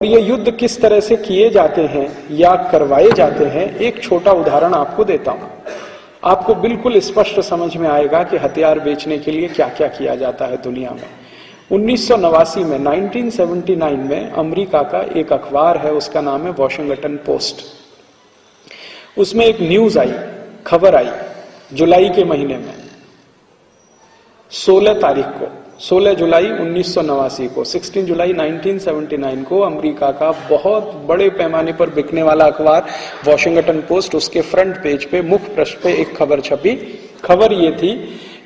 ये युद्ध किस तरह से किए जाते हैं या करवाए जाते हैं, एक छोटा उदाहरण आपको देता हूं। आपको बिल्कुल स्पष्ट समझ में आएगा कि हथियार बेचने के लिए क्या क्या किया जाता है दुनिया में। 1989 में 1979 में अमेरिका का एक अखबार है, उसका नाम है वॉशिंगटन पोस्ट। उसमें एक न्यूज आई, खबर आई जुलाई के महीने में 16 तारीख को, 16 जुलाई 1989 को, 16 जुलाई 1979 को अमेरिका का बहुत बड़े पैमाने पर बिकने वाला अखबार वॉशिंगटन पोस्ट, उसके फ्रंट पेज पे मुख्य पृष्ठ पे एक खबर छपी। खबर ये थी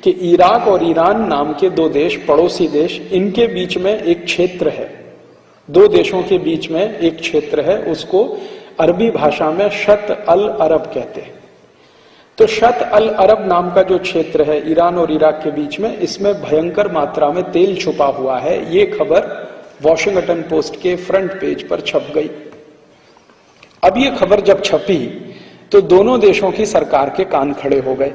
कि इराक और ईरान नाम के दो देश, पड़ोसी देश, इनके बीच में एक क्षेत्र है, दो देशों के बीच में एक क्षेत्र है, उसको अरबी भाषा में शत अल अरब कहते हैं। तो शत अल अरब नाम का जो क्षेत्र है ईरान और इराक के बीच में, इसमें भयंकर मात्रा में तेल छुपा हुआ है। ये खबर वॉशिंगटन पोस्ट के फ्रंट पेज पर छप गई। अब ये खबर जब छपी तो दोनों देशों की सरकार के कान खड़े हो गए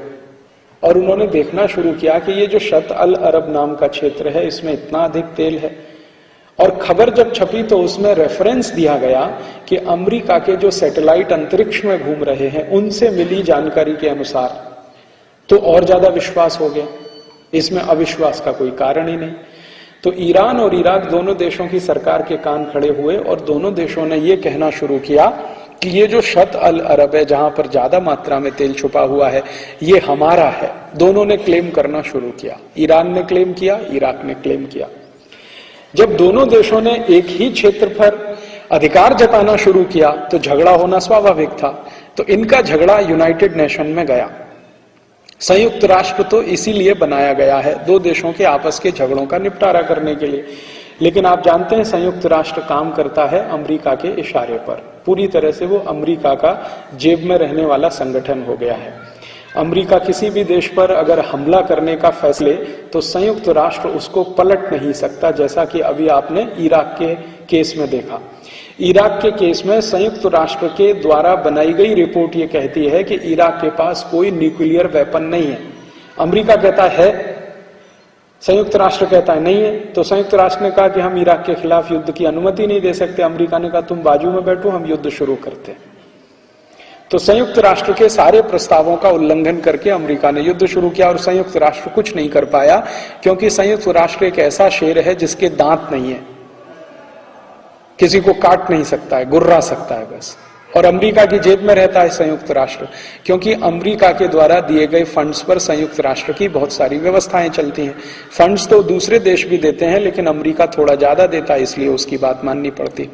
और उन्होंने देखना शुरू किया कि ये जो शत अल अरब नाम का क्षेत्र है, इसमें इतना अधिक तेल है। और खबर जब छपी तो उसमें रेफरेंस दिया गया कि अमेरिका के जो सैटेलाइट अंतरिक्ष में घूम रहे हैं उनसे मिली जानकारी के अनुसार, तो और ज्यादा विश्वास हो गया। इसमें अविश्वास का कोई कारण ही नहीं। तो ईरान और इराक दोनों देशों की सरकार के कान खड़े हुए और दोनों देशों ने यह कहना शुरू किया कि ये जो शत अल अरब है, जहां पर ज्यादा मात्रा में तेल छुपा हुआ है, ये हमारा है। दोनों ने क्लेम करना शुरू किया। ईरान ने क्लेम किया, इराक ने क्लेम किया। जब दोनों देशों ने एक ही क्षेत्र पर अधिकार जताना शुरू किया तो झगड़ा होना स्वाभाविक था। तो इनका झगड़ा यूनाइटेड नेशन में गया। संयुक्त राष्ट्र तो इसीलिए बनाया गया है, दो देशों के आपस के झगड़ों का निपटारा करने के लिए। लेकिन आप जानते हैं संयुक्त राष्ट्र काम करता है अमेरिका के इशारे पर। पूरी तरह से वो अमेरिका का जेब में रहने वाला संगठन हो गया है। अमेरिका किसी भी देश पर अगर हमला करने का फैसले तो संयुक्त राष्ट्र उसको पलट नहीं सकता, जैसा कि अभी आपने इराक के केस में देखा। इराक के केस में संयुक्त राष्ट्र के द्वारा बनाई गई रिपोर्ट ये कहती है कि इराक के पास कोई न्यूक्लियर वेपन नहीं है। अमेरिका कहता है, संयुक्त राष्ट्र कहता है नहीं है। तो संयुक्त राष्ट्र ने कहा कि हम इराक के खिलाफ युद्ध की अनुमति नहीं दे सकते। अमेरिका ने कहा तुम बाजू में बैठो, हम युद्ध शुरू करते हैं। तो संयुक्त राष्ट्र के सारे प्रस्तावों का उल्लंघन करके अमेरिका ने युद्ध शुरू किया और संयुक्त राष्ट्र कुछ नहीं कर पाया, क्योंकि संयुक्त राष्ट्र एक ऐसा शेर है जिसके दांत नहीं है, किसी को काट नहीं सकता है, गुर्रा सकता है बस। और अमेरिका की जेब में रहता है संयुक्त राष्ट्र, क्योंकि अमेरिका के द्वारा दिए गए फंड्स पर संयुक्त राष्ट्र की बहुत सारी व्यवस्थाएं चलती हैं। फंड्स तो दूसरे देश भी देते हैं, लेकिन अमेरिका थोड़ा ज्यादा देता है, इसलिए उसकी बात माननी पड़ती।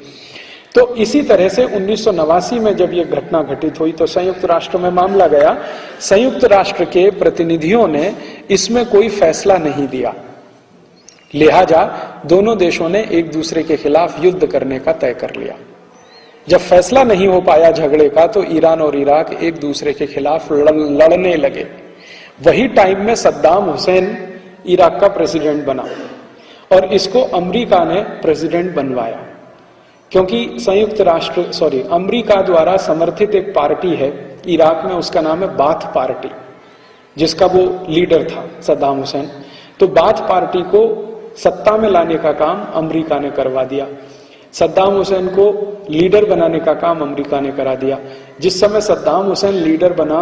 तो इसी तरह से 1989 में जब यह घटना घटित हुई तो संयुक्त राष्ट्र में मामला गया। संयुक्त राष्ट्र के प्रतिनिधियों ने इसमें कोई फैसला नहीं दिया, लिहाजा दोनों देशों ने एक दूसरे के खिलाफ युद्ध करने का तय कर लिया। जब फैसला नहीं हो पाया झगड़े का तो ईरान और इराक एक दूसरे के खिलाफ लड़ने लगे। वही टाइम में सद्दाम हुसैन इराक का प्रेसिडेंट बना और इसको अमेरिका ने प्रेसिडेंट बनवाया, क्योंकि अमेरिका द्वारा समर्थित एक पार्टी है इराक में, उसका नाम है बाथ पार्टी, जिसका वो लीडर था सद्दाम हुसैन। तो बाथ पार्टी को सत्ता में लाने का काम अमेरिका ने करवा दिया। सद्दाम हुसैन को लीडर बनाने का काम अमेरिका ने करा दिया। जिस समय सद्दाम हुसैन लीडर बना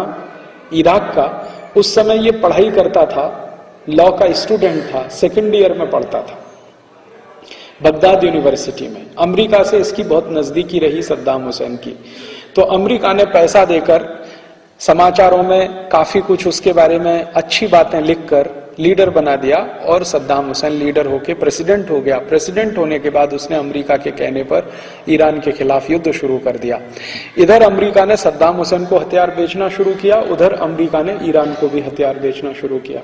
इराक का, उस समय ये पढ़ाई करता था, लॉ का स्टूडेंट था, सेकेंड ईयर में पढ़ता था बगदाद यूनिवर्सिटी में। अमेरिका से इसकी बहुत नजदीकी रही सद्दाम हुसैन की। तो अमेरिका ने पैसा देकर, समाचारों में काफी कुछ उसके बारे में अच्छी बातें लिखकर लीडर बना दिया और सद्दाम हुसैन लीडर होके प्रेसिडेंट हो गया। प्रेसिडेंट होने के बाद उसने अमेरिका के कहने पर ईरान के खिलाफ युद्ध शुरू कर दिया। इधर अमेरिका ने सद्दाम हुसैन को हथियार बेचना शुरू किया, उधर अमेरिका ने ईरान को भी हथियार बेचना शुरू किया।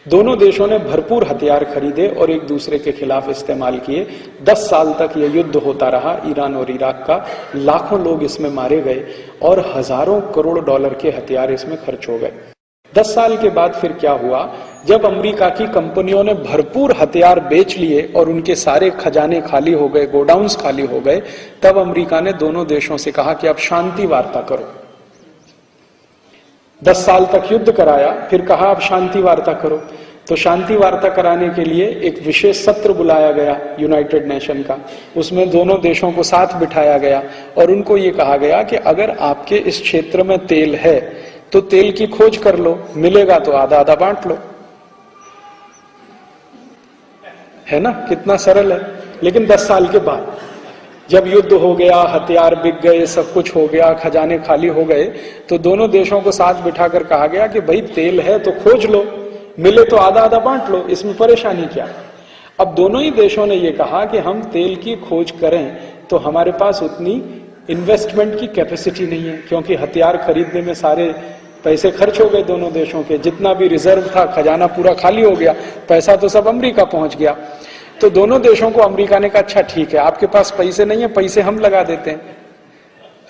दोनों देशों ने भरपूर हथियार खरीदे और एक दूसरे के खिलाफ इस्तेमाल किए। 10 साल तक यह युद्ध होता रहा ईरान और इराक का। लाखों लोग इसमें मारे गए और हजारों करोड़ डॉलर के हथियार इसमें खर्च हो गए। 10 साल के बाद फिर क्या हुआ, जब अमेरिका की कंपनियों ने भरपूर हथियार बेच लिए और उनके सारे खजाने खाली हो गए, गोडाउन्स खाली हो गए, तब अमेरिका ने दोनों देशों से कहा कि अब शांति वार्ता करो। 10 साल तक युद्ध कराया, फिर कहा अब शांति वार्ता करो। तो शांति वार्ता कराने के लिए एक विशेष सत्र बुलाया गया यूनाइटेड नेशन का। उसमें दोनों देशों को साथ बिठाया गया और उनको ये कहा गया कि अगर आपके इस क्षेत्र में तेल है तो तेल की खोज कर लो, मिलेगा तो आधा आधा बांट लो। है ना, कितना सरल है। लेकिन 10 साल के बाद जब युद्ध हो गया, हथियार बिक गए, सब कुछ हो गया, खजाने खाली हो गए, तो दोनों देशों को साथ बिठाकर कहा गया कि भाई तेल है तो खोज लो, मिले तो आधा आधा बांट लो, इसमें परेशानी क्या। अब दोनों ही देशों ने यह कहा कि हम तेल की खोज करें तो हमारे पास उतनी इन्वेस्टमेंट की कैपेसिटी नहीं है, क्योंकि हथियार खरीदने में सारे पैसे खर्च हो गए दोनों देशों के, जितना भी रिजर्व था खजाना पूरा खाली हो गया, पैसा तो सब अमेरिका पहुंच गया। तो दोनों देशों को अमेरिका ने कहा अच्छा ठीक है, आपके पास पैसे नहीं है, पैसे हम लगा देते हैं,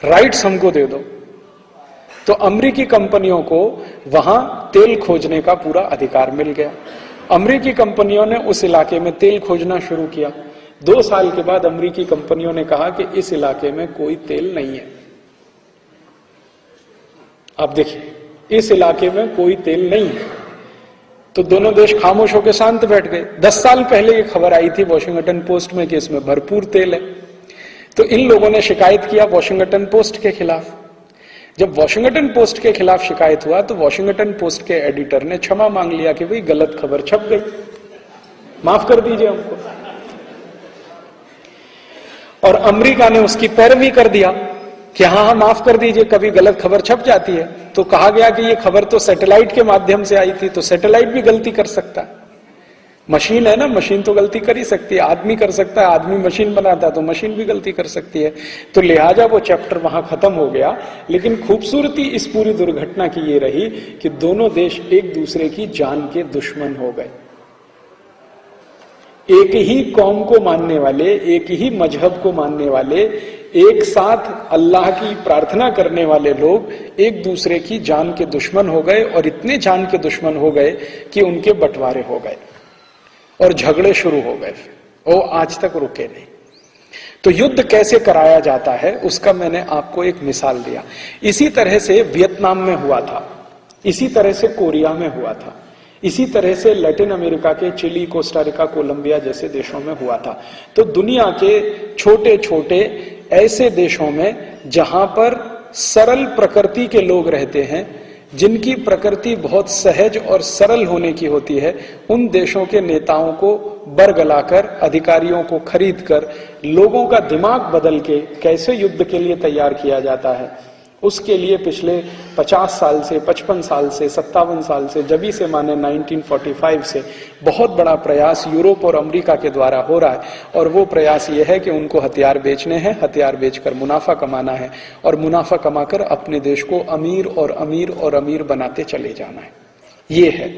राइट्स हमको दे दो। तो अमेरिकी कंपनियों को वहां तेल खोजने का पूरा अधिकार मिल गया। अमेरिकी कंपनियों ने उस इलाके में तेल खोजना शुरू किया। 2 साल के बाद अमेरिकी कंपनियों ने कहा कि इस इलाके में कोई तेल नहीं है। आप देखिए, इस इलाके में कोई तेल नहीं है। तो दोनों देश खामोश होकर शांत बैठ गए। 10 साल पहले ये खबर आई थी वॉशिंगटन पोस्ट में कि इसमें भरपूर तेल है। तो इन लोगों ने शिकायत किया वॉशिंगटन पोस्ट के खिलाफ। जब वॉशिंगटन पोस्ट के खिलाफ शिकायत हुआ तो वॉशिंगटन पोस्ट के एडिटर ने क्षमा मांग लिया कि भाई गलत खबर छप गई, माफ कर दीजिए हमको। और अमेरिका ने उसकी पैरवी कर दिया कि हाँ माफ कर दीजिए, कभी गलत खबर छप जाती है। तो कहा गया कि ये खबर तो सैटेलाइट के माध्यम से आई थी, तो सैटेलाइट भी गलती कर सकता है, मशीन है ना, मशीन तो गलती कर ही सकती है, आदमी कर सकता है, आदमी मशीन बनाता है तो मशीन भी गलती कर सकती है। तो लिहाजा वो चैप्टर वहां खत्म हो गया। लेकिन खूबसूरती इस पूरी दुर्घटना की ये रही कि दोनों देश एक दूसरे की जान के दुश्मन हो गए। एक ही कौम को मानने वाले, एक ही मजहब को मानने वाले, एक साथ अल्लाह की प्रार्थना करने वाले लोग एक दूसरे की जान के दुश्मन हो गए, और इतने जान के दुश्मन हो गए कि उनके बंटवारे हो गए और झगड़े शुरू हो गए, वो आज तक रुके नहीं। तो युद्ध कैसे कराया जाता है उसका मैंने आपको एक मिसाल दिया। इसी तरह से वियतनाम में हुआ था, इसी तरह से कोरिया में हुआ था, इसी तरह से लैटिन अमेरिका के चिली, कोस्टारिका, कोलंबिया जैसे देशों में हुआ था। तो दुनिया के छोटे छोटे ऐसे देशों में जहां पर सरल प्रकृति के लोग रहते हैं, जिनकी प्रकृति बहुत सहज और सरल होने की होती है, उन देशों के नेताओं को बरगलाकर, अधिकारियों को खरीदकर, लोगों का दिमाग बदल के कैसे युद्ध के लिए तैयार किया जाता है, उसके लिए पिछले 50 साल से, 55 साल से, 57 साल से, जबी से माने 1945 से बहुत बड़ा प्रयास यूरोप और अमेरिका के द्वारा हो रहा है। और वो प्रयास ये है कि उनको हथियार बेचने हैं, हथियार बेचकर मुनाफा कमाना है, और मुनाफा कमाकर अपने देश को अमीर और अमीर और अमीर बनाते चले जाना है। ये है।